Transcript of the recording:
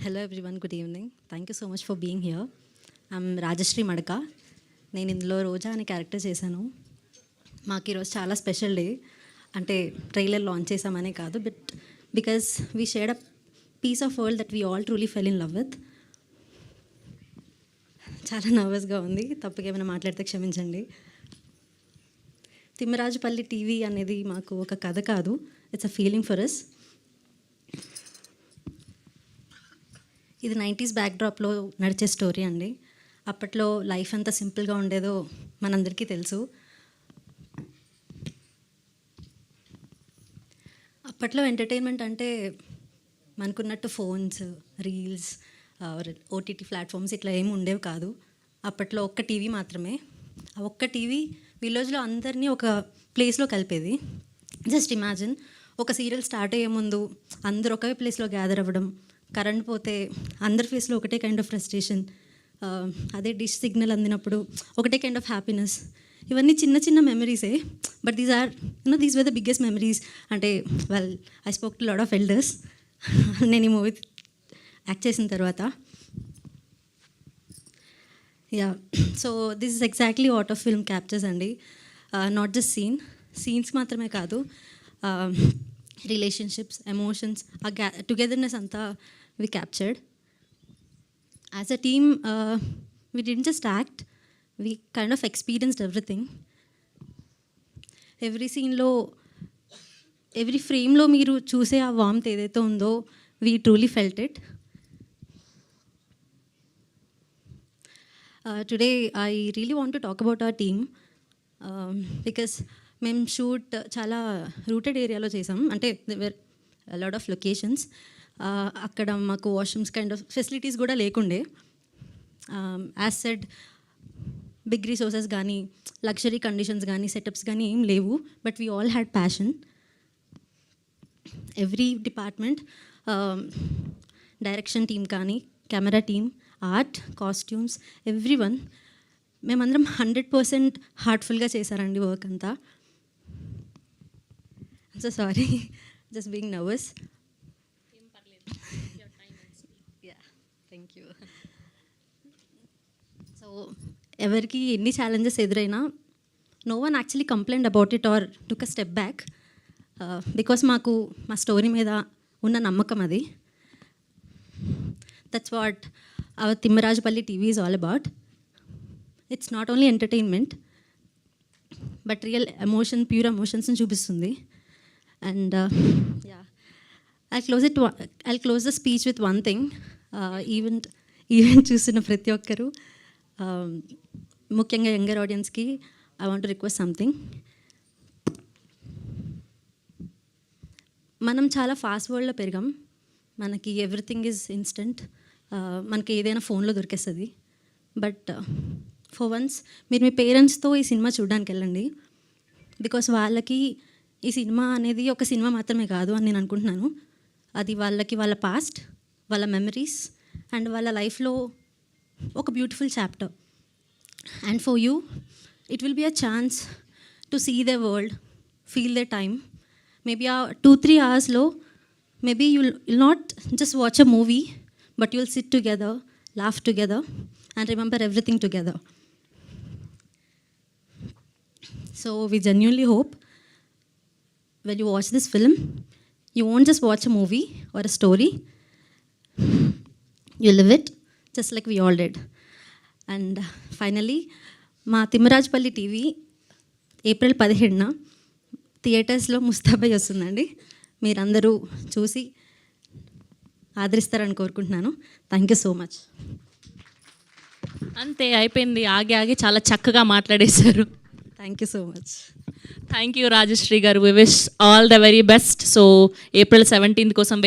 Hello everyone, good evening. Thank you so much for being here. I'm Rajashri Madaka. నేను ఇందులో రోజా అనే character చేశాను. మాకు ఈరోజు చాలా స్పెషల్ డే. అంటే ట్రైలర్ లాంచ్ చేసామనే కాదు, but because we shared a piece of world that we all truly fell in love with. చాలా నర్వస్గా ఉంది, తప్పుగా ఏమైనా మాట్లాడితే క్షమించండి. తిమ్మరాజుపల్లి టీవీ అనేది మాకు ఒక కథ కాదు, it's a feeling for us. ఇది 90s బ్యాక్డ్రాప్లో నడిచే స్టోరీ అండి. అప్పట్లో లైఫ్ ఎంత సింపుల్గా ఉండేదో మనందరికీ తెలుసు. అప్పట్లో ఎంటర్టైన్మెంట్ అంటే మనకున్నట్టు ఫోన్స్, రీల్స్, ఓటీటీ ప్లాట్ఫామ్స్ ఇట్లా ఏమి ఉండేవి కాదు. అప్పట్లో ఒక్క టీవీ మాత్రమే. ఆ ఒక్క టీవీ విలేజ్లో అందరినీ ఒక ప్లేస్లో కలిపేది. జస్ట్ ఇమాజిన్, ఒక సీరియల్ స్టార్ట్ అయ్యే ముందు అందరూ ఒకే ప్లేస్లో గ్యాదర్ అవ్వడం, కరెంట్ పోతే అందరి ఫేస్లో ఒకటే కైండ్ ఆఫ్ ఫ్రస్ట్రేషన్, అదే డిష్ సిగ్నల్ అందినప్పుడు ఒకటే కైండ్ ఆఫ్ హ్యాపీనెస్. ఇవన్నీ చిన్న చిన్న మెమరీసే, but these were the biggest memories. అంటే I spoke to lot of elders నేను ఈ మూవీ యాక్ట్ చేసిన తర్వాత. Yeah, so this is exactly what of film captures అండి. నాట్ జస్ట్ సీన్స్ మాత్రమే కాదు, రిలేషన్షిప్స్, ఎమోషన్స్, ఆ టుగెదర్నెస్ అంతా we captured. As a team, we didn't just act, we kind of experienced everything. Every scene lo, every frame lo మీరు చూసే ఆ warmth ఏదైతే ఉందో, we truly felt it. Today I really want to talk about our team, because మేము shoot చాలా rooted ఏరియాలో చేసాం. అంటే there were a lot of locations. అక్కడ మాకు వాష్రూమ్స్ కైండ్ ఆఫ్ ఫెసిలిటీస్ కూడా లేకుండే. యాజ్ సెడ్, బిగ్ రిసోర్సెస్ కానీ, లగ్జరీ కండిషన్స్ కానీ, సెటప్స్ కానీ ఏం లేవు, but we all had passion. Every department, direction team కానీ, camera team, art, costumes, every one, మేమందరం 100% హార్ట్ఫుల్గా చేశారండి వర్క్ అంతా. So sorry, just being nervous. Thank you. So ఎవరికి ఎన్ని ఛాలెంజెస్ ఎదురైనా, no one actually complaint about it or took a step back, because మాకు మా స్టోరీ మీద ఉన్న నమ్మకం అది. That's what our Timmarajupalli TV is all about. It's not only entertainment, but real emotion, pure ఎమోషన్స్ని చూపిస్తుంది. And yeah, I'll close the speech with one thing. Event చూస్తున్న ప్రతి ఒక్కరూ, ముఖ్యంగా యంగర్ ఆడియన్స్కి I want to request something. మనం చాలా fast వరల్డ్లో పెరిగాం, మనకి ఎవ్రీథింగ్ ఈజ్ ఇన్స్టెంట్, మనకి ఏదైనా ఫోన్లో దొరికేస్తుంది. బట్ ఫర్ వన్స్ మీరు మీ పేరెంట్స్తో ఈ సినిమా చూడడానికి వెళ్ళండి, బికాస్ వాళ్ళకి ఈ సినిమా అనేది ఒక సినిమా మాత్రమే కాదు అని నేను అనుకుంటున్నాను. అది వాళ్ళకి వాళ్ళ పాస్ట్, వాళ్ళ మెమరీస్ అండ్ వాళ్ళ లైఫ్లో ఒక beautiful chapter. And for you it will be a chance to see the world, feel the time. Maybe ఆ 2-3 అవర్స్లో maybe you'll not just watch a movie, but you'll sit together, laugh together and remember everything together. So we genuinely hope when you watch this film, you won't just watch a movie or a story, you live it just like we all did. And finally, మా Thimmarajupalli TV April 17న థియేటర్స్లో ముస్తాబై వస్తుందండి. మీరందరూ చూసి ఆదరిస్తారని కోరుకుంటున్నాను. Thank you so much. అంతే, అయిపోయింది. ఆగి చాలా చక్కగా మాట్లాడేశారు. Thank you so much. Thank you Rajashree garu. We wish all the very best. So April 17th కోసం